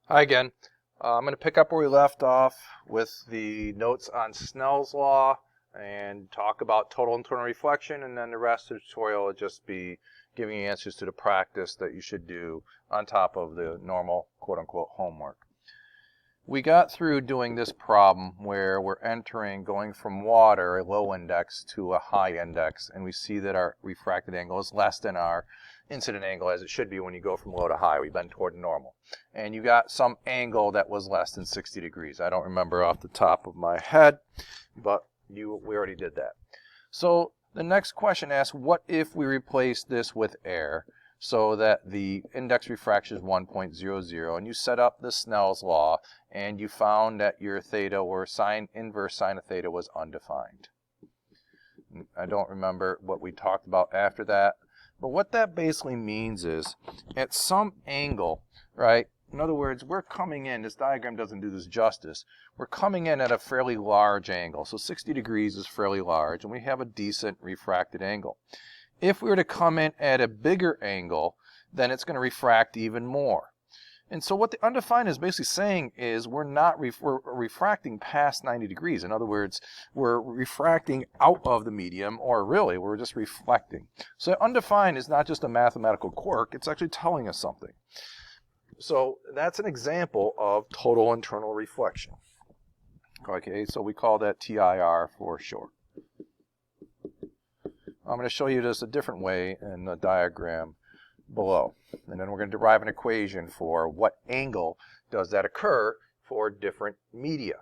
Hi again. I'm going to pick up where we left off with the notes on Snell's law and talk about total internal reflection, and then the rest of the tutorial will just be giving you answers to the practice that you should do on top of the normal quote-unquote homework. We got through doing this problem where we're going from water, a low index, to a high index, and we see that our refracted angle is less than our incident angle, as it should be when you go from low to high. We bend toward normal. And you got some angle that was less than 60 degrees. I don't remember off the top of my head, but we already did that. So the next question asks, what if we replace this with air so that the index refraction is 1.00, and you set up the Snell's law, and you found that your theta, or inverse sine of theta, was undefined. I don't remember what we talked about after that, but what that basically means is at some angle, right? In other words, we're coming in, this diagram doesn't do this justice, we're coming in at a fairly large angle. So 60 degrees is fairly large, and we have a decent refracted angle. If we were to come in at a bigger angle, then it's going to refract even more. And so what the undefined is basically saying is we're refracting past 90 degrees. In other words, we're refracting out of the medium, or really, we're just reflecting. So undefined is not just a mathematical quirk, it's actually telling us something. So that's an example of total internal reflection. Okay, so we call that TIR for short. I'm going to show you this a different way in the diagram below. And then we're going to derive an equation for what angle does that occur for different media.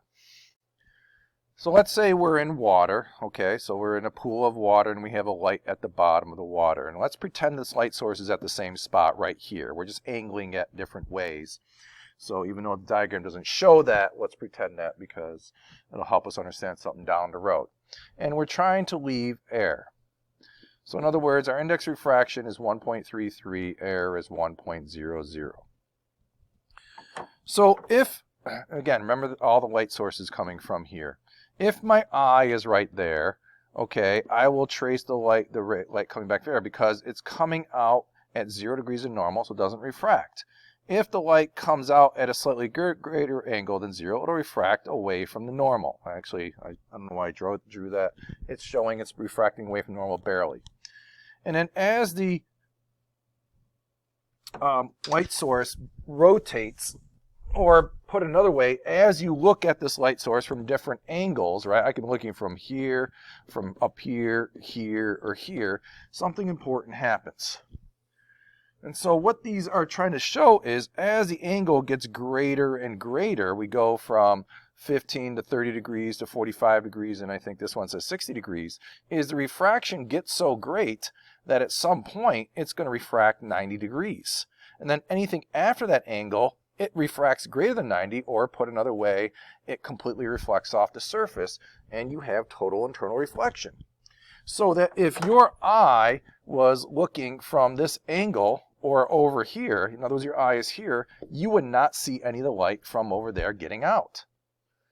So let's say we're in water, okay? So we're in a pool of water and we have a light at the bottom of the water. And let's pretend this light source is at the same spot right here. We're just angling it different ways. So even though the diagram doesn't show that, let's pretend that because it'll help us understand something down the road. And we're trying to leave air. So in other words, our index refraction is 1.33, air is 1.00. So if, again, remember all the light sources coming from here. If my eye is right there, okay, I will trace the light coming back there because it's coming out at 0 degrees of normal, so it doesn't refract. If the light comes out at a slightly greater angle than 0, it'll refract away from the normal. Actually, I don't know why I drew that. It's showing it's refracting away from normal barely. And then as the light source rotates, or put another way, as you look at this light source from different angles, right? I can be looking from here, from up here, here, or here, something important happens. And so what these are trying to show is as the angle gets greater and greater, we go from 15 to 30 degrees to 45 degrees, and I think this one says 60 degrees, is the refraction gets so great that at some point it's going to refract 90 degrees. And then anything after that angle, it refracts greater than 90, or put another way, it completely reflects off the surface, and you have total internal reflection. So that if your eye was looking from this angle, or over here, in other words, your eye is here, you would not see any of the light from over there getting out,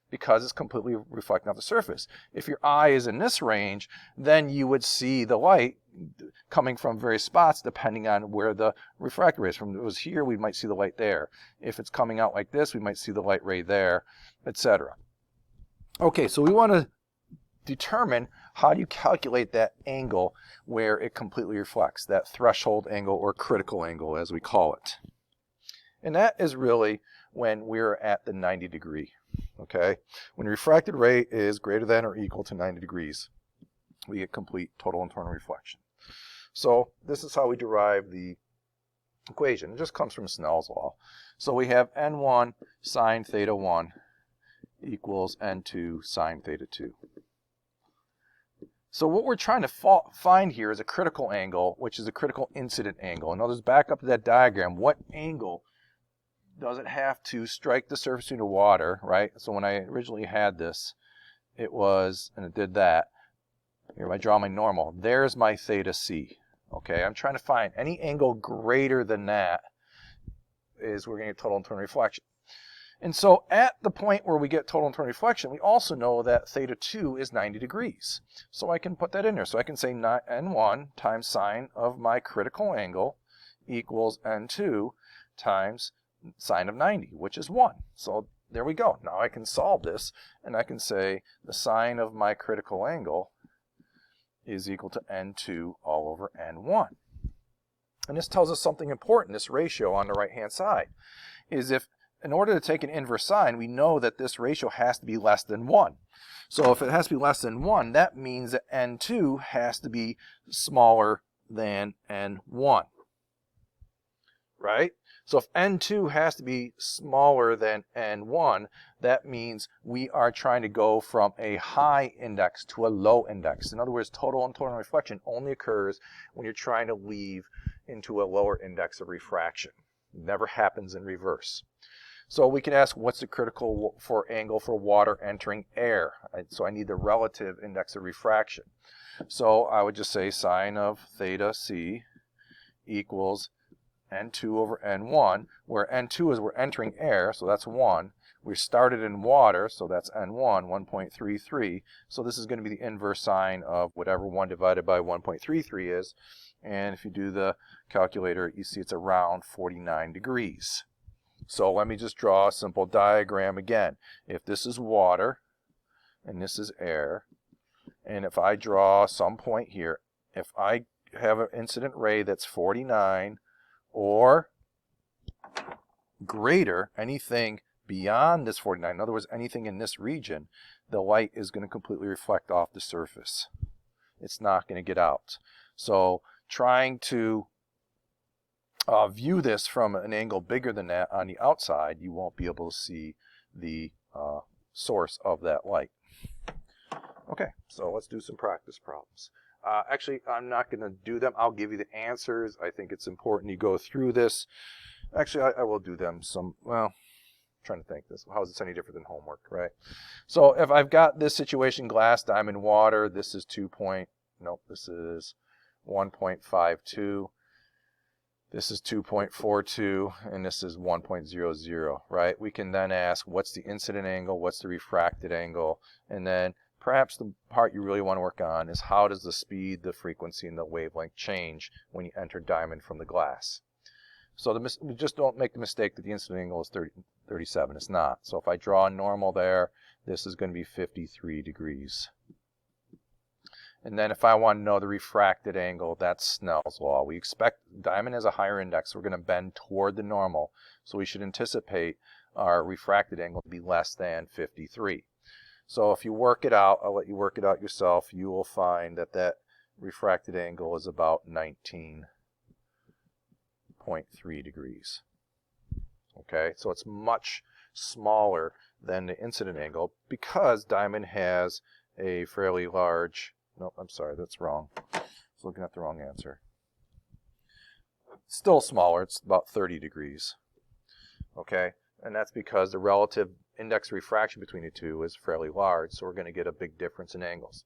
because it's completely reflecting off the surface. If your eye is in this range, then you would see the light coming from various spots depending on where the refractor is. From it was here, we might see the light there. If it's coming out like this, we might see the light ray there, etc. Okay, so we want to determine how do you calculate that angle where it completely reflects, that threshold angle or critical angle as we call it. And that is really when we're at the 90 degree. Okay, when the refracted ray is greater than or equal to 90 degrees, we get complete total internal reflection. So this is how we derive the equation. It just comes from Snell's law. So we have n1 sine theta 1 equals n2 sine theta 2. So what we're trying to find here is a critical angle, which is a critical incident angle. In other words, back up to that diagram, what angle does it have to strike the surface of the water, right? So when I originally had this, it was, and it did that. Here, if I draw my normal, there's my theta c. Okay, I'm trying to find any angle greater than that is we're going to get total internal reflection. And so at the point where we get total internal reflection, we also know that theta 2 is 90 degrees. So I can put that in there. So I can say n1 times sine of my critical angle equals n2 times sine of 90, which is 1. So there we go. Now I can solve this, and I can say the sine of my critical angle is equal to n2 all over n1. And this tells us something important, this ratio on the right-hand side, is if in order to take an inverse sine, we know that this ratio has to be less than 1. So if it has to be less than 1, that means that n2 has to be smaller than n1, right? So if n2 has to be smaller than n1, that means we are trying to go from a high index to a low index. In other words, total and total reflection only occurs when you're trying to leave into a lower index of refraction. It never happens in reverse. So we can ask, what's the critical angle for water entering air? So I need the relative index of refraction. So I would just say sine of theta c equals n2 over n1, where n2 is we're entering air, so that's 1. We started in water, so that's n1, 1.33. So this is going to be the inverse sine of whatever 1 divided by 1.33 is. And if you do the calculator, you see it's around 49 degrees. So let me just draw a simple diagram again. If this is water, and this is air, and if I draw some point here, if I have an incident ray that's 49 or greater, anything beyond this 49, in other words, anything in this region, the light is going to completely reflect off the surface. It's not going to get out. So trying to view this from an angle bigger than that on the outside, you won't be able to see the source of that light. Okay, so let's do some practice problems. Actually, I'm not going to do them. I'll give you the answers. I think it's important you go through this. Actually, I will do them some, well, I'm trying to think this. How is this any different than homework, right? So if I've got this situation, glass, diamond, water, this is this is 1.52. This is 2.42, and this is 1.00, right? We can then ask, what's the incident angle, what's the refracted angle, and then perhaps the part you really want to work on is how does the speed, the frequency, and the wavelength change when you enter diamond from the glass. So just don't make the mistake that the incident angle is 37. It's not. So if I draw a normal there, this is going to be 53 degrees. And then if I want to know the refracted angle, that's Snell's law. We expect diamond has a higher index. We're going to bend toward the normal. So we should anticipate our refracted angle to be less than 53. So if you work it out, I'll let you work it out yourself, you will find that that refracted angle is about 19.3 degrees. Okay, so it's much smaller than the incident angle because diamond has a fairly large, nope, I'm sorry, that's wrong. I was looking at the wrong answer. Still smaller, it's about 30 degrees. Okay, and that's because the relative index of refraction between the two is fairly large, so we're going to get a big difference in angles.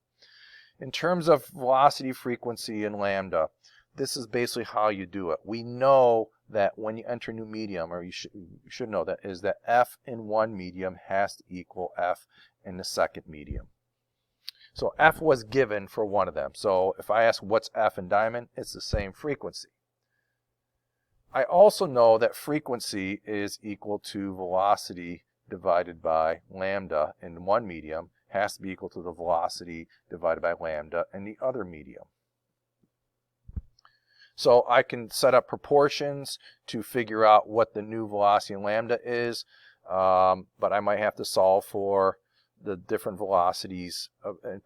In terms of velocity, frequency, and lambda, this is basically how you do it. We know that when you enter a new medium, or you should know that, is that F in one medium has to equal F in the second medium. So F was given for one of them. So if I ask what's F in diamond, it's the same frequency. I also know that frequency is equal to velocity divided by lambda in one medium has to be equal to the velocity divided by lambda in the other medium. So I can set up proportions to figure out what the new velocity in lambda is, but I might have to solve for the different velocities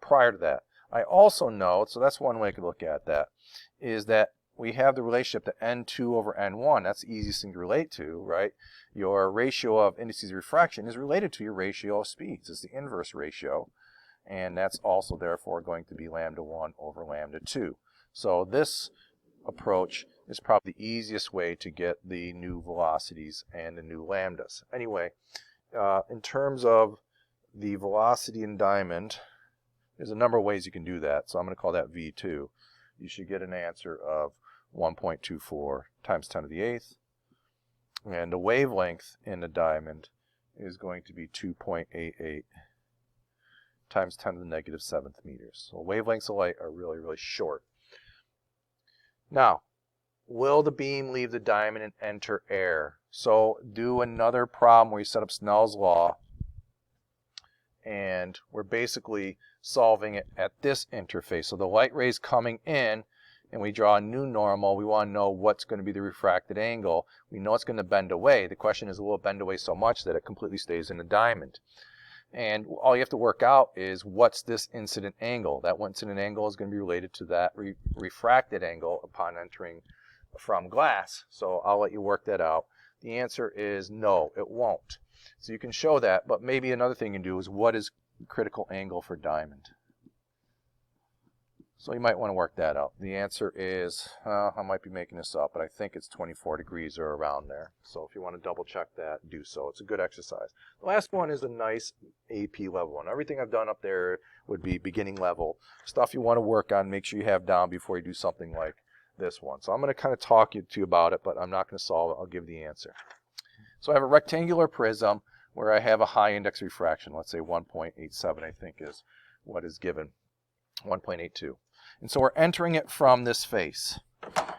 prior to that. I also know, so that's one way I could look at that, is that we have the relationship to n2 over n1. That's the easiest thing to relate to, right? Your ratio of indices of refraction is related to your ratio of speeds. It's the inverse ratio, and that's also therefore going to be lambda 1 over lambda 2. So this approach is probably the easiest way to get the new velocities and the new lambdas. Anyway, in terms of the velocity in diamond, there's a number of ways you can do that, so I'm going to call that V2. You should get an answer of 1.24 times 10 to the 8th. And the wavelength in the diamond is going to be 2.88 times 10 to the negative 7th meters. So wavelengths of light are really, really short. Now, will the beam leave the diamond and enter air? So do another problem where you set up Snell's law, and we're basically solving it at this interface. So the light ray's coming in, and we draw a new normal. We want to know what's going to be the refracted angle. We know it's going to bend away. The question is, will it bend away so much that it completely stays in the diamond? And all you have to work out is, what's this incident angle? That incident angle is going to be related to that refracted angle upon entering from glass. So I'll let you work that out. The answer is no, it won't. So you can show that, but maybe another thing you can do is, what is critical angle for diamond? So you might want to work that out. The answer is, I might be making this up, but I think it's 24 degrees or around there. So if you want to double check that, do so. It's a good exercise. The last one is a nice AP level one. Everything I've done up there would be beginning level. Stuff you want to work on, make sure you have down before you do something like this one. So I'm going to kind of talk to you about it, but I'm not going to solve it. I'll give the answer. So I have a rectangular prism where I have a high index refraction. Let's say 1.87, I think is what is given. 1.82. And so we're entering it from this face.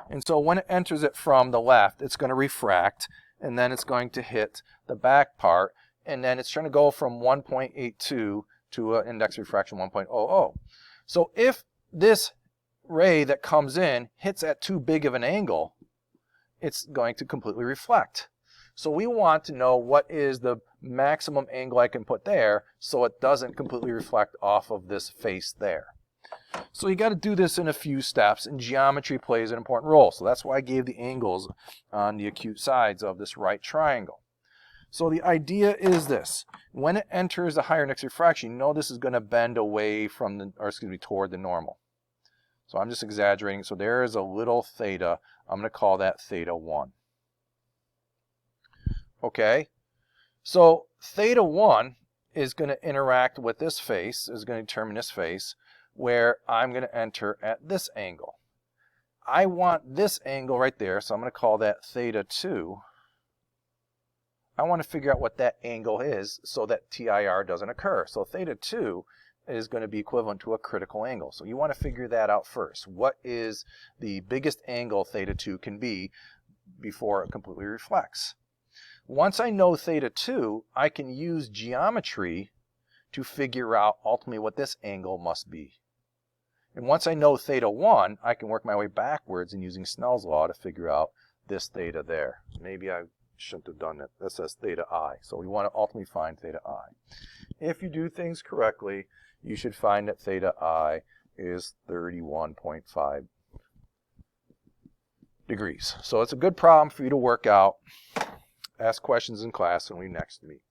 And so when it enters it from the left, it's going to refract, and then it's going to hit the back part, and then it's trying to go from 1.82 to an index refraction 1.00. So if this ray that comes in hits at too big of an angle, it's going to completely reflect. So we want to know what is the maximum angle I can put there so it doesn't completely reflect off of this face there. So you got to do this in a few steps, and geometry plays an important role. So that's why I gave the angles on the acute sides of this right triangle. So the idea is this: when it enters the higher index refraction, you know this is going to bend away from the, or excuse me, toward the normal. So I'm just exaggerating. So there is a little theta. I'm going to call that theta 1. Okay. So theta 1 is going to interact with this face, is going to determine this face, where I'm going to enter at this angle. I want this angle right there, so I'm going to call that theta 2. I want to figure out what that angle is so that TIR doesn't occur. So theta 2 is going to be equivalent to a critical angle. So you want to figure that out first. What is the biggest angle theta 2 can be before it completely reflects? Once I know theta 2, I can use geometry to figure out ultimately what this angle must be. And once I know theta 1, I can work my way backwards and using Snell's law to figure out this theta there. Maybe I shouldn't have done it. That says theta I. So we want to ultimately find theta I. If you do things correctly, you should find that theta I is 31.5 degrees. So it's a good problem for you to work out. Ask questions in class when we next meet.